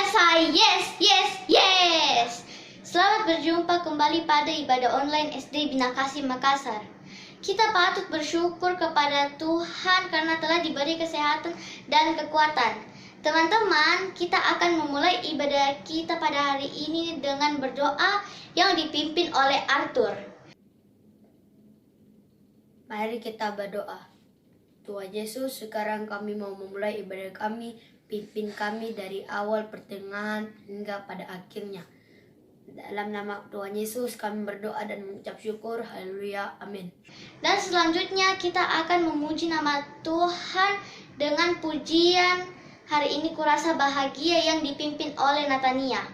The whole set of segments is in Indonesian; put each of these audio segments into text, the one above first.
Say yes, yes, yes. Selamat berjumpa kembali pada ibadah online SD Bina Kasih Makassar. Kita patut bersyukur kepada Tuhan karena telah diberi kesehatan dan kekuatan. Teman-teman, kita akan memulai ibadah kita pada hari ini dengan berdoa yang dipimpin oleh Arthur. Mari kita berdoa. Tuhan Yesus, sekarang kami mau memulai ibadah kami. Pimpin kami dari awal, pertengahan, hingga pada akhirnya. Dalam nama Tuhan Yesus kami berdoa dan mengucap syukur. Haleluya. Amin. Dan selanjutnya kita akan memuji nama Tuhan dengan pujian. Hari ini kurasa bahagia yang dipimpin oleh Natania.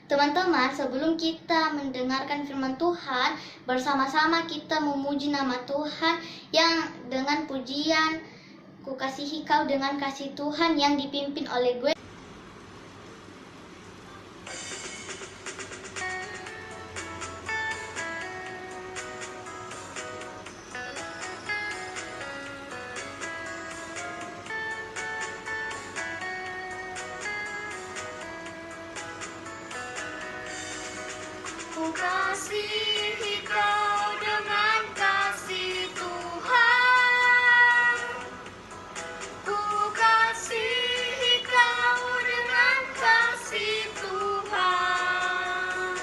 Teman-teman, sebelum kita mendengarkan firman Tuhan, bersama-sama kita memuji nama Tuhan yang dengan pujian Ku kasihi kau dengan kasih Tuhan yang dipimpin oleh gue. Ku kasihi kau dengan kasih Tuhan. Ku kasihi kau dengan kasih Tuhan.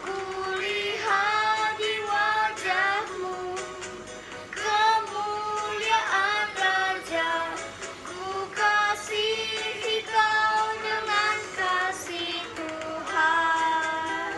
Ku lihat di wajahmu kemuliaan Raja. Ku kasihi kau dengan kasih Tuhan.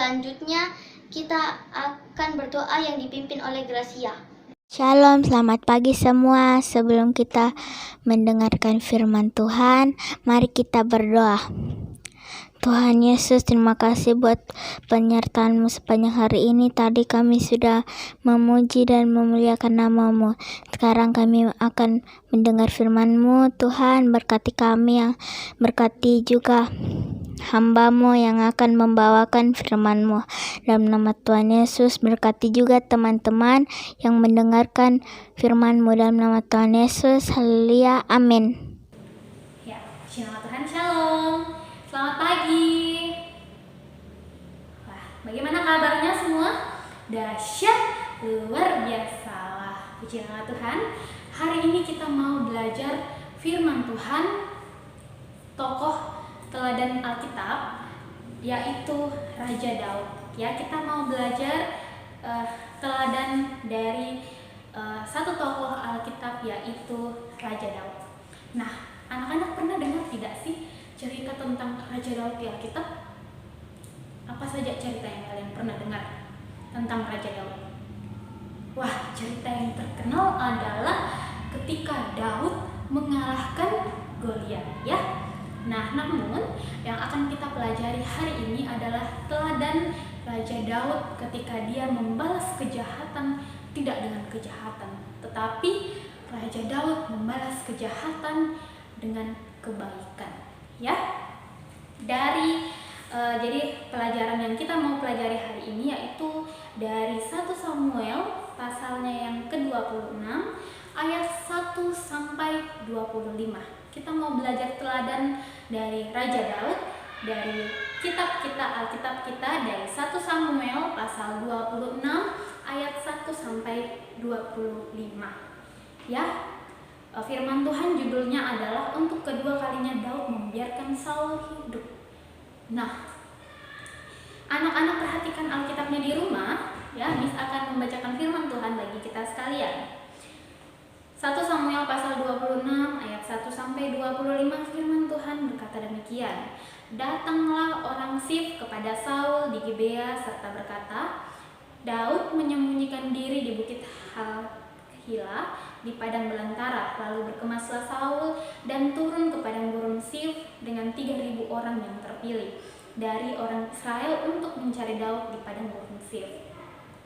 selanjutnya kita akan berdoa yang dipimpin oleh Gracia. Shalom, selamat pagi semua. Sebelum kita mendengarkan firman Tuhan, mari kita berdoa. Tuhan Yesus, terima kasih buat penyertaan-Mu sepanjang hari ini. Tadi kami sudah memuji dan memuliakan nama-Mu. Sekarang kami akan mendengar firman-Mu. Tuhan, berkati kami, berkati juga hamba-Mu yang akan membawakan firman-Mu. Dalam nama Tuhan Yesus, berkati juga teman-teman yang mendengarkan firman-Mu. Dalam nama Tuhan Yesus, haleluya, amin. Ya, puji nama Tuhan, shalom. Selamat pagi. Wah, bagaimana kabarnya semua? Dahsyat, luar biasa. Wah, puji nama Tuhan. Hari ini kita mau belajar firman Tuhan, tokoh teladan Alkitab, yaitu Raja Daud. Ya, kita mau belajar teladan dari satu tokoh Alkitab, yaitu Raja Daud. Nah, anak-anak pernah dengar tidak sih cerita tentang Raja Daud di Alkitab? Apa saja cerita yang kalian pernah dengar tentang Raja Daud? Wah, cerita yang terkenal adalah ketika Daud mengalahkan Goliat, ya. Nah, namun yang akan kita pelajari hari ini adalah teladan Raja Daud ketika dia membalas kejahatan tidak dengan kejahatan, tetapi Raja Daud membalas kejahatan dengan kebaikan. Ya, jadi pelajaran yang kita mau pelajari hari ini yaitu dari 1 Samuel pasalnya yang ke-26 ayat 1 sampai 25. Kita mau belajar teladan dari Raja Daud dari kitab kita, Alkitab kita, dari 1 Samuel pasal 26 ayat 1 sampai 25. Ya. Firman Tuhan judulnya adalah untuk kedua kalinya Daud membiarkan Saul hidup. Nah, anak-anak perhatikan Alkitabnya di rumah, ya. Miss akan membacakan firman Tuhan bagi kita sekalian. 1 Samuel pasal 26 ayat 1 sampai 25, firman Tuhan berkata demikian. Datanglah orang Sif kepada Saul di Gibea serta berkata, Daud menyembunyikan diri di bukit Hakhila di padang belantara. Lalu berkemaslah Saul dan turun ke padang gurun Sif dengan 3.000 orang yang terpilih dari orang Israel untuk mencari Daud di padang gurun Sif.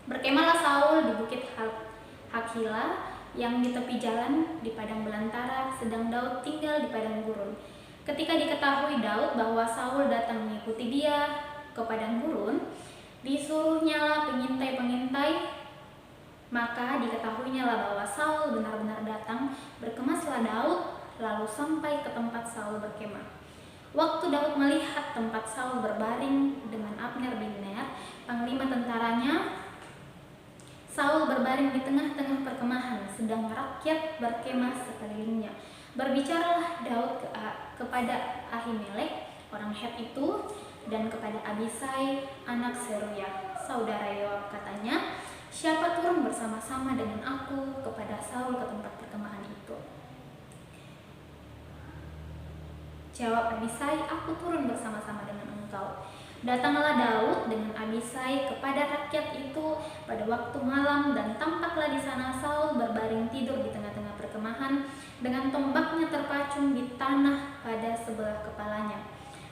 Berkemahlah Saul di bukit Hakhila yang di tepi jalan di padang belantara, sedang Daud tinggal di padang gurun. Ketika diketahui Daud bahwa Saul datang mengikuti dia ke padang gurun, disuruhnyalah pengintai-pengintai. Maka diketahuinya lah bahwa Saul benar-benar datang. Berkemaslah Daud, lalu sampai ke tempat Saul berkemah. Waktu Daud melihat tempat Saul berbaring dengan Abner bin Ner, panglima tentaranya, Saul berbaring di tengah-tengah perkemahan, sedang rakyat berkemah sekelilingnya. Berbicaralah Daud kepada Ahimelek, orang Het itu, dan kepada Abisai, anak Seruya, saudara Yoab, katanya, siapa turun bersama-sama dengan aku kepada Saul ke tempat perkemahan itu? Jawab Abisai, aku turun bersama-sama dengan engkau. Datanglah Daud dengan Abisai kepada rakyat itu pada waktu malam, dan tampaklah di sana Saul berbaring tidur di tengah-tengah perkemahan dengan tombaknya terpacung di tanah pada sebelah kepalanya.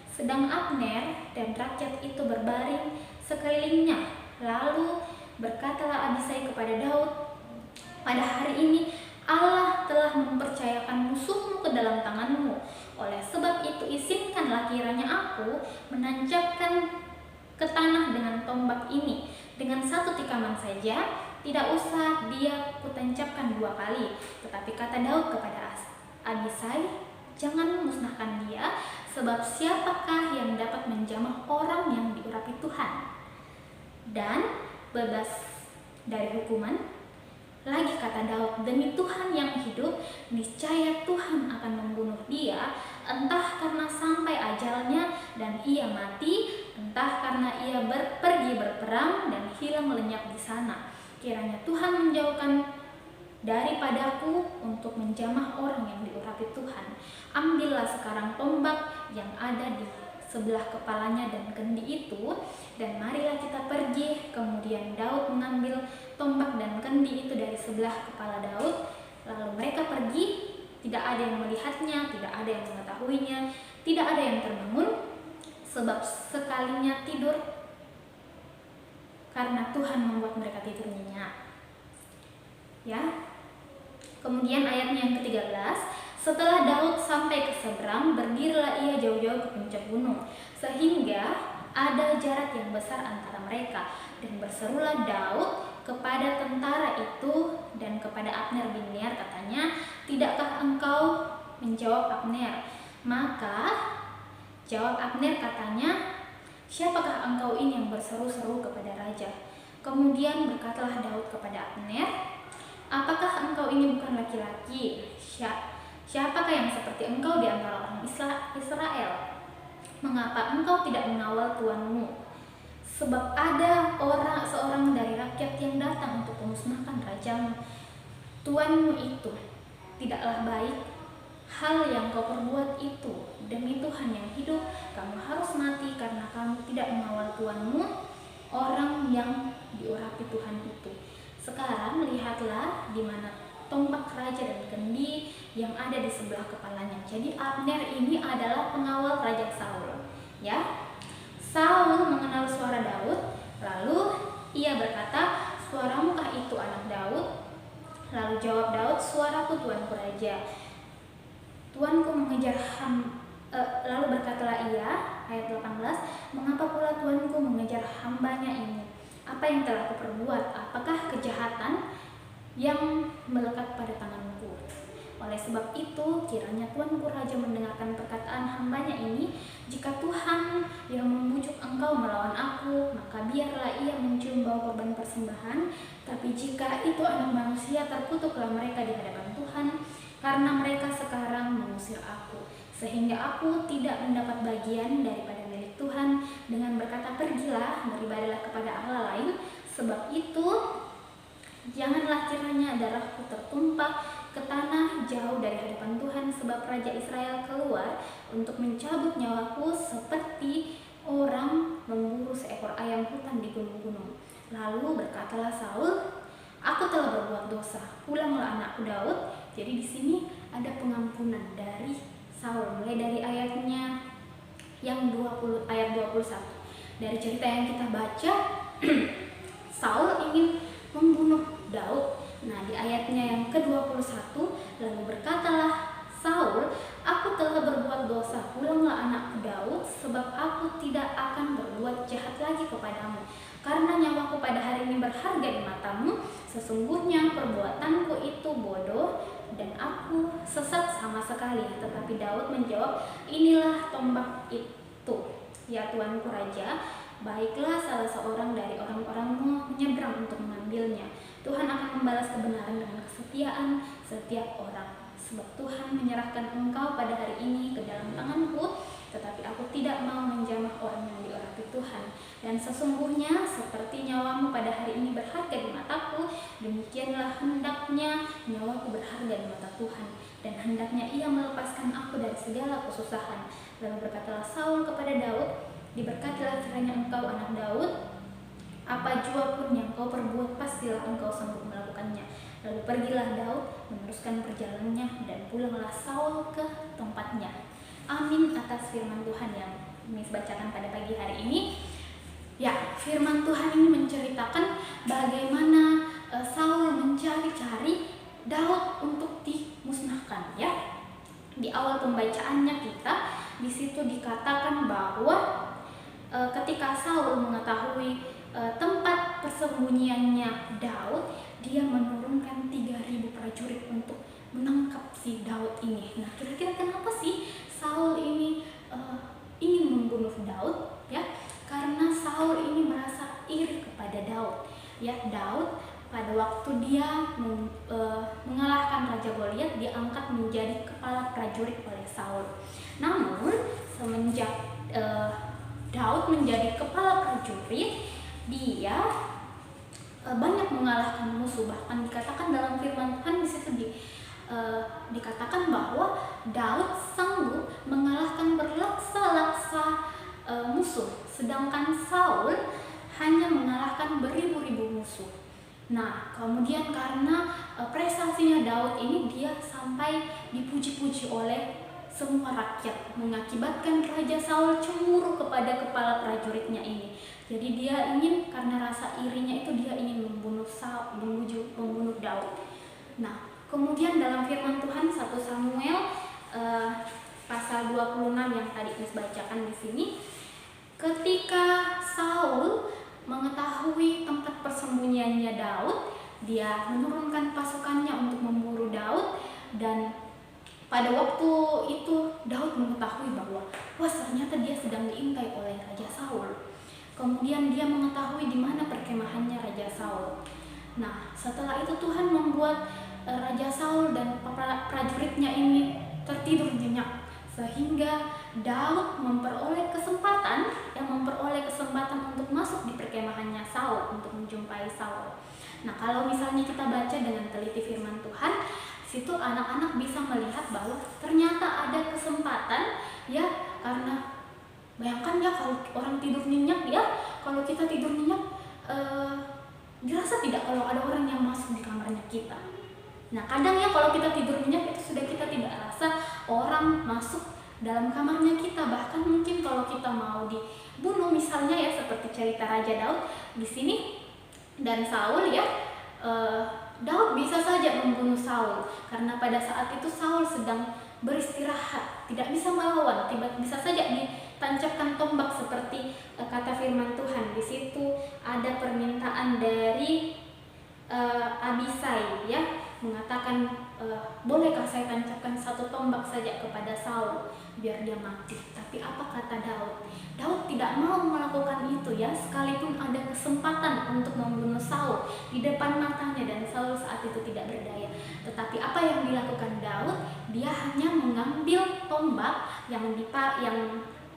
Sedang Abner dan rakyat itu berbaring sekelilingnya. Lalu berkatalah Abisai kepada Daud, pada hari ini Allah telah mempercayakan musuhmu ke dalam tanganmu. Oleh sebab itu izinkanlah kiranya aku menancapkan ke tanah dengan tombak ini dengan satu tikaman saja, tidak usah dia kutancapkan 2 kali. Tetapi kata Daud kepada Abisai, jangan musnahkan dia, sebab siapakah yang dapat menjamah orang yang diurapi Tuhan dan bebas dari hukuman? Lagi kata Daud, demi Tuhan yang hidup, niscaya Tuhan akan membunuh dia, entah karena sampai ajalnya dan ia mati, entah karena ia pergi berperang dan hilang lenyap di sana. Kiranya Tuhan menjauhkan daripadaku untuk menjamah orang yang diurapi Tuhan. Ambillah sekarang tombak yang ada di sebelah kepalanya dan kendi itu, dan marilah kita pergi. Kemudian Daud mengambil tombak dan kendi itu dari sebelah kepala Daud, lalu mereka pergi. Tidak ada yang melihatnya, tidak ada yang mengetahuinya, tidak ada yang terbangun, sebab sekalinya tidur, karena Tuhan membuat mereka tidur nyenyak. Ya. Kemudian ayatnya yang ke-13, setelah Daud sampai ke seberang, berdirilah ia jauh-jauh ke puncak gunung, sehingga ada jarak yang besar antara mereka. Dan berserulah Daud kepada tentara itu dan kepada Abner bin Ner, katanya, tidakkah engkau? Menjawab Abner. Maka jawab Abner, katanya, siapakah engkau ini yang berseru-seru kepada raja? Kemudian berkatalah Daud kepada Abner, apakah engkau ini bukan laki-laki? Siapakah yang seperti engkau di antara orang Israel? Mengapa engkau tidak mengawal tuanmu? Sebab ada seorang dari rakyat yang datang untuk memusnahkan rajamu. Tuanmu itu tidaklah baik. Hal yang kau perbuat itu, demi Tuhan yang hidup, kamu harus mati karena kamu tidak mengawal tuanmu, orang yang diurapi Tuhan itu. Sekarang lihatlah di mana tombak raja dan kendi yang ada di sebelah kepalanya. Jadi Abner ini adalah pengawal Raja Saul. Ya, Saul mengenal suara Daud, lalu ia berkata, suaramukah itu anak Daud? Lalu jawab Daud, suaraku tuanku raja. Tuanku mengejar lalu berkatalah ia, ayat 18, mengapa pula tuanku mengejar hambanya ini? Apa yang telah kuperbuat? Apakah kejahatan yang melekat pada tanganku? Oleh sebab itu, kiranya tuanku raja mendengarkan perkataan hambanya ini. Jika Tuhan yang membujuk engkau melawan aku, maka biarlah ia mencium bau korban persembahan. Tapi jika itu anak manusia, terkutuklah mereka di hadapan Tuhan, karena mereka sekarang mengusir aku, sehingga aku tidak mendapat bagian daripada milik Tuhan, dengan berkata, pergilah, beribadahlah kepada Allah lain. Sebab itu, janganlah kiranya darahku tertumpah ke tanah jauh dari hadapan Tuhan, sebab Raja Israel keluar untuk mencabut nyawaku seperti orang memburu seekor ayam hutan di gunung-gunung. Lalu berkatalah Saul, aku telah berbuat dosa, pulanglah anakku Daud. Jadi di sini ada pengampunan dari Saul, mulai dari ayatnya yang 20, ayat 21. Dari cerita yang kita baca, Saul ingin membunuh Daud. Nah, di ayatnya yang ke-21, lalu berkatalah Saul, aku telah berbuat dosa, pulanglah anakku Daud, sebab aku tidak akan berbuat jahat lagi kepadamu. Karena nyawaku pada hari ini berharga di matamu, sesungguhnya perbuatanku itu bodoh, dan aku sesat sama sekali. Tetapi Daud menjawab, inilah tombak itu, ya tuanku raja, baiklah salah seorang dari orang-orangmu menyeberang untuk mengambilnya. Tuhan akan membalas kebenaran dengan kesetiaan setiap orang. Sebab Tuhan menyerahkan engkau pada hari ini ke dalam tanganku, tetapi aku tidak mau menjamah orang yang diurapi Tuhan. Dan sesungguhnya seperti nyawamu pada hari ini berharga di mataku, demikianlah hendaknya nyawaku berharga di mata Tuhan. Dan hendaknya ia melepaskan aku dari segala kesusahan. Lalu berkatalah Saul kepada Daud, diberkatilah kiranya engkau anak Daud, apa jua pun yang kau perbuat pastilah engkau sanggup melakukannya. Lalu pergilah Daud meneruskan perjalanannya, dan pulanglah Saul ke tempatnya. Amin atas firman Tuhan yang Miss bacakan pada pagi hari ini. Ya, firman Tuhan ini menceritakan bagaimana Saul mencari-cari Daud untuk dimusnahkan. Ya, di awal pembacaannya kita di situ dikatakan bahwa ketika Saul mengetahui tempat persembunyiannya Daud, dia menurunkan 3.000 prajurit untuk menangkap si Daud ini. Nah, kira-kira kenapa sih Saul ini ingin membunuh Daud? Ya, karena Saul ini merasa iri kepada Daud. Ya, Daud pada waktu dia mengalahkan Raja Goliat, diangkat menjadi kepala prajurit oleh Saul. Namun semenjak Daud menjadi kepala prajurit, dia banyak mengalahkan musuh. Bahkan dikatakan dalam firman Tuhan di situ dikatakan bahwa Daud sanggup mengalahkan berlaksa-laksa musuh, sedangkan Saul hanya mengalahkan beribu-ribu musuh. Nah, kemudian karena prestasinya Daud ini, dia sampai dipuji-puji oleh semua rakyat, mengakibatkan Raja Saul cemburu kepada kepala prajuritnya ini. Jadi dia ingin, karena rasa irinya itu, dia ingin membunuh Daud. Nah, kemudian dalam firman Tuhan 1 Samuel pasal 26 yang tadi Miss bacakan di sini, ketika Saul mengetahui tempat persembunyiannya Daud, dia menurunkan pasukannya untuk memburu Daud. Dan pada waktu itu Daud mengetahui bahwa ternyata dia sedang diintai oleh Raja Saul. Kemudian dia mengetahui di mana perkemahannya Raja Saul. Nah, setelah itu Tuhan membuat Raja Saul dan prajuritnya ini tertidur nyenyak, sehingga Daud memperoleh kesempatan untuk masuk di perkemahannya Saul, untuk menjumpai Saul. Nah, kalau misalnya kita baca dengan teliti firman Tuhan, situ anak-anak bisa melihat bahwa ternyata ada kesempatan, ya, karena bayangkan ya kalau orang tidur nyenyak, ya, kalau kita tidur nyenyak, dirasa tidak kalau ada orang yang masuk di kamarnya kita. Nah, kadang ya kalau kita tidur nyenyak itu sudah kita tidak rasa orang masuk dalam kamarnya kita. Bahkan mungkin kalau kita mau dibunuh misalnya, ya, seperti cerita Raja Daud di sini dan Saul, ya, Daud bisa saja membunuh Saul karena pada saat itu Saul sedang beristirahat, tidak bisa melawan, bisa saja ditancapkan tombak seperti kata firman Tuhan. Di situ ada permintaan dari Abisai, ya, mengatakan, bolehkah saya tancapkan satu tombak saja kepada Saul biar dia mati. Tapi apa kata Daud? Daud tidak mau melakukan itu, ya, sekalipun ada kesempatan untuk membunuh Saul di depan matanya dan Saul saat itu tidak berdaya. Tetapi apa yang dilakukan Daud? Dia hanya mengambil tombak yang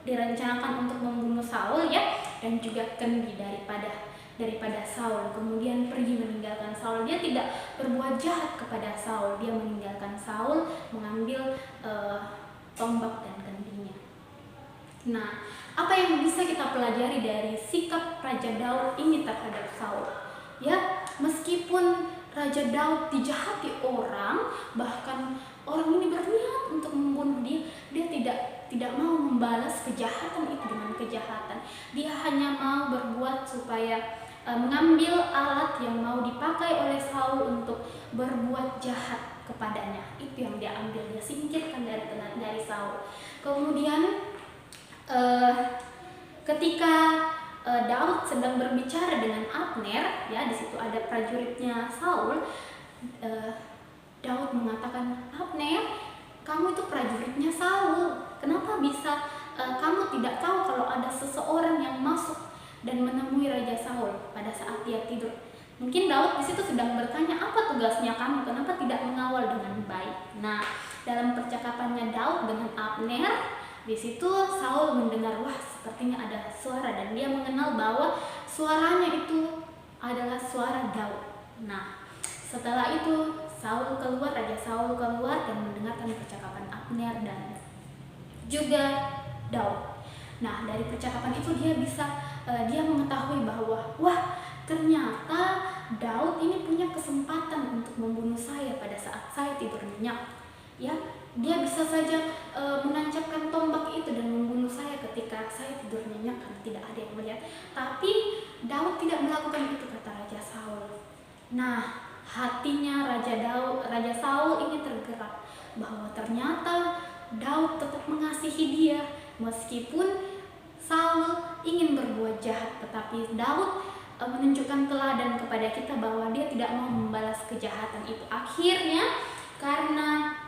direncanakan untuk membunuh Saul, ya, dan juga kendi daripada Saul, kemudian pergi meninggalkan Saul. Dia tidak berbuat jahat kepada Saul, dia meninggalkan Saul, mengambil tombak dan kendinya. Nah, apa yang bisa kita pelajari dari sikap Raja Daud ini terhadap Saul? Ya, meskipun Raja Daud dijahati orang, bahkan orang ini berniat untuk membunuh dia, dia tidak mau membalas kejahatan itu dengan kejahatan. Dia hanya mau berbuat supaya mengambil alat yang mau dipakai oleh Saul untuk berbuat jahat kepadanya. Itu yang dia ambil, dia singkirkan dari Saul. Kemudian ketika Daud sedang berbicara dengan Abner, ya, di situ ada prajuritnya Saul, Daud mengatakan, Abner, kamu itu prajuritnya Saul, kenapa bisa kamu tidak tahu kalau ada seseorang yang masuk dan menemui Raja Saul pada saat dia tidur? Mungkin Daud di situ sedang bertanya, apa tugasnya kamu? Kenapa tidak mengawal dengan baik? Nah, dalam percakapannya Daud dengan Abner, di situ Saul mendengar, sepertinya ada suara, dan dia mengenal bahwa suaranya itu adalah suara Daud. Nah, setelah itu Raja Saul keluar dan mendengarkan percakapan Abner dan juga Daud. Nah, dari percakapan itu dia mengetahui bahwa ternyata Daud ini punya kesempatan untuk membunuh saya pada saat saya tidur nyenyak. Ya, dia bisa saja menancapkan tombak itu dan membunuh saya ketika saya tidur nyenyak karena tidak ada yang melihat. Tapi Daud tidak melakukan itu, kata Raja Saul. Nah, hatinya Raja Saul ini tergerak bahwa ternyata Daud tetap mengasihi dia meskipun Saul ingin berbuat jahat, tetapi Daud menunjukkan teladan kepada kita bahwa dia tidak mau membalas kejahatan itu. Akhirnya karena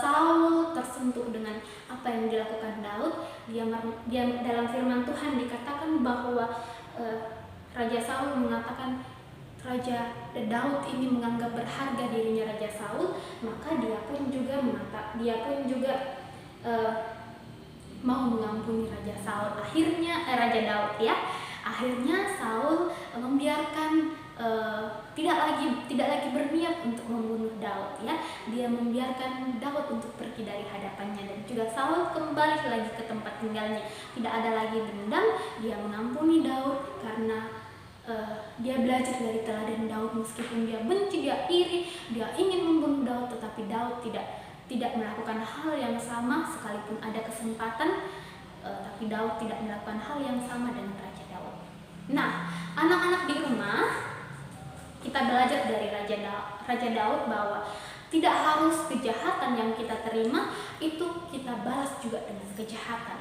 Saul tersentuh dengan apa yang dilakukan Daud, dia dalam firman Tuhan dikatakan bahwa Raja Saul mengatakan Raja Daud ini menganggap berharga dirinya Raja Saul, maka dia pun juga mau mengampuni Raja Saul. Raja Daud, ya. Akhirnya Saul membiarkan tidak lagi berniat untuk membunuh Daud, ya. dia membiarkan Daud untuk pergi dari hadapannya, dan juga Saul kembali lagi ke tempat tinggalnya. Tidak ada lagi dendam, dia mengampuni Daud karena dia belajar dari teladan Daud. Meskipun dia benci, dia iri, dia ingin membunuh Daud, tetapi Daud tidak melakukan hal yang sama sekalipun ada kesempatan. Tapi Daud tidak melakukan hal yang sama dengan Raja Daud. Nah, anak-anak di rumah, kita belajar dari Raja Daud bahwa tidak harus kejahatan yang kita terima itu kita balas juga dengan kejahatan.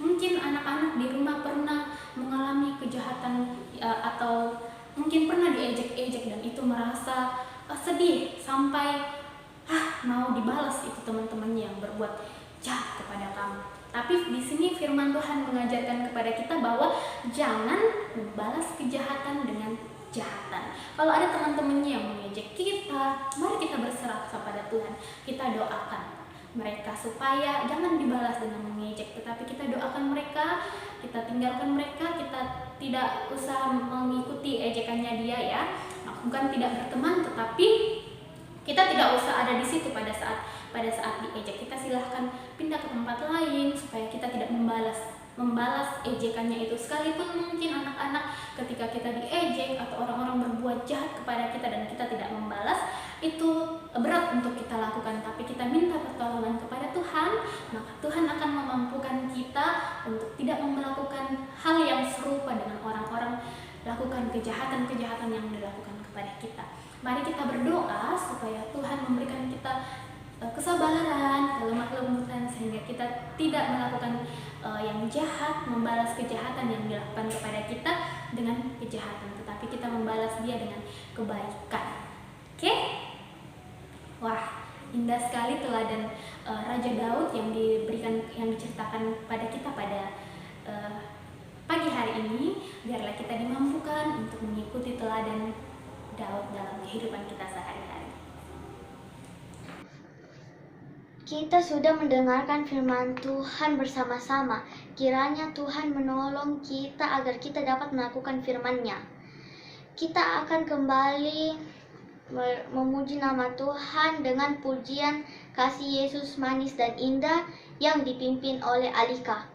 Mungkin anak-anak di rumah pernah mengalami kejahatan atau mungkin pernah diejek-ejek dan itu merasa sedih sampai mau dibalas itu teman-temannya yang berbuat jahat kepada kamu. Tapi di sini firman Tuhan mengajarkan kepada kita bahwa jangan membalas kejahatan dengan kejahatan. Kalau ada teman-temannya yang mengejek kita, mari kita berserah kepada Tuhan. Kita doakan mereka supaya jangan dibalas dengan mengejek, tetapi kita doakan mereka, kita tinggalkan mereka, kita tidak usah mengikuti ejekannya dia ya. Bukan tidak berteman, tetapi kita tidak usah ada di situ pada saat diejek. Kita silahkan pindah ke tempat lain supaya kita tidak membalas ejekannya itu. Sekalipun mungkin anak-anak ketika kita diejek atau orang-orang berbuat jahat kepada kita dan kita tidak membalas, itu berat untuk kita lakukan, tapi kita minta pertolongan kepada Tuhan, maka Tuhan akan memampukan kita untuk tidak melakukan hal yang serupa dengan orang-orang lakukan kejahatan-kejahatan yang dilakukan kepada kita. Mari kita berdoa supaya Tuhan memberikan kita kesabaran, kelemah lembutan, sehingga kita tidak melakukan yang jahat, membalas kejahatan yang dilakukan kepada kita dengan kejahatan, tetapi kita membalas dia dengan kebaikan. Oke? Wah, indah sekali teladan Raja Daud yang diceritakan pada kita pada pagi hari ini. Biarlah kita dimampukan untuk mengikuti teladan Daud dalam kehidupan kita sehari-hari. Kita sudah mendengarkan firman Tuhan bersama-sama. Kiranya Tuhan menolong kita agar kita dapat melakukan firman-Nya. Kita akan kembali memuji nama Tuhan dengan pujian Kasih Yesus Manis dan Indah yang dipimpin oleh Alika.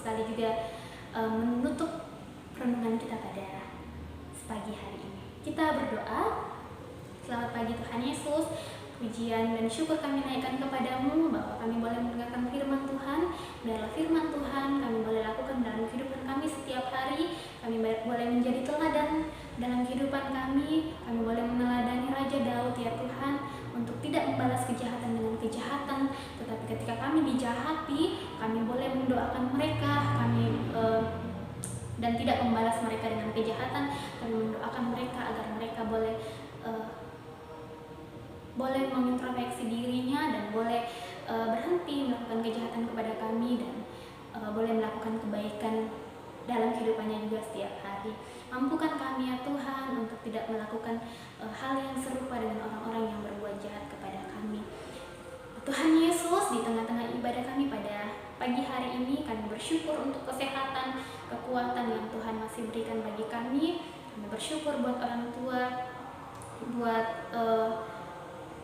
Sekali juga menutup renungan kita pada pagi hari ini. Kita berdoa. Selamat pagi Tuhan Yesus. Pujian dan syukur kami naikkan kepadamu bahwa kami boleh mendengarkan firman Tuhan. Biarlah firman Tuhan kami boleh lakukan dalam kehidupan kami setiap hari. Kami boleh menjadi teladan dalam kehidupan kami. Kami boleh meneladani Raja Daud ya Tuhan, untuk tidak membalas kejahatan dengan kejahatan, tetapi ketika kami dijahati, kami boleh mendoakan mereka, dan tidak membalas mereka dengan kejahatan. Kami mendoakan mereka agar mereka boleh mengintrospeksi dirinya dan boleh berhenti melakukan kejahatan kepada kami dan boleh melakukan kebaikan dalam kehidupannya juga setiap hari. Mampukan kami ya Tuhan untuk tidak melakukan hal yang serupa dengan orang-orang yang berbuat jahat kepada kami. Tuhan Yesus, di tengah-tengah ibadah kami pada pagi hari ini, kami bersyukur untuk kesehatan, kekuatan yang Tuhan masih berikan bagi kami. Kami bersyukur buat orang tua, buat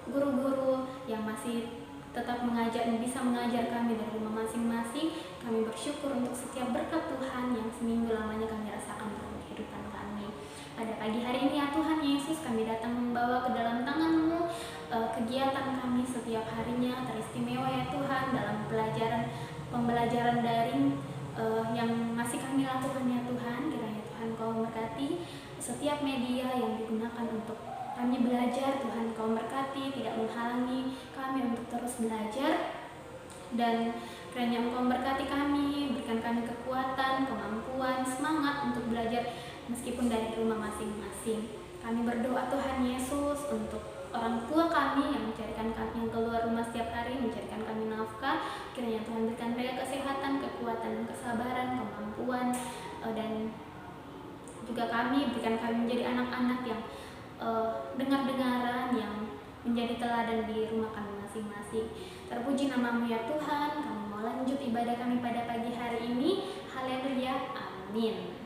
guru-guru yang masih tetap mengajar dan bisa mengajar kami dari rumah masing-masing. Kami bersyukur untuk setiap berkat Tuhan yang seminggu lamanya kami rasakan dalam kehidupan kami. Pada pagi hari ini ya Tuhan Yesus, kami datang membawa ke dalam tangan-Mu kegiatan kami setiap harinya teristimewa ya Tuhan dalam pembelajaran daring yang masih kami lakukan ya Tuhan. Kiranya Tuhan Kau memberkati setiap media yang digunakan untuk kami belajar. Tuhan Kau berkati, tidak menghalangi kami untuk terus belajar, dan kiranya Engkau memberkati kami, berikan kami kekuatan, kemampuan, semangat untuk belajar meskipun dari rumah masing-masing. Kami berdoa Tuhan Yesus untuk orang tua kami yang mencarikan kami, yang keluar rumah setiap hari mencarikan kami nafkah. Kiranya Tuhan berikan mereka kesehatan, kekuatan, kesabaran, kemampuan, dan juga kami berikan kami menjadi anak-anak yang dengar-dengaran, yang menjadi teladan di rumah kami masing-masing. Terpuji nama-Mu ya Tuhan. Kami mau lanjut ibadah kami pada pagi hari ini. Haleluya, amin.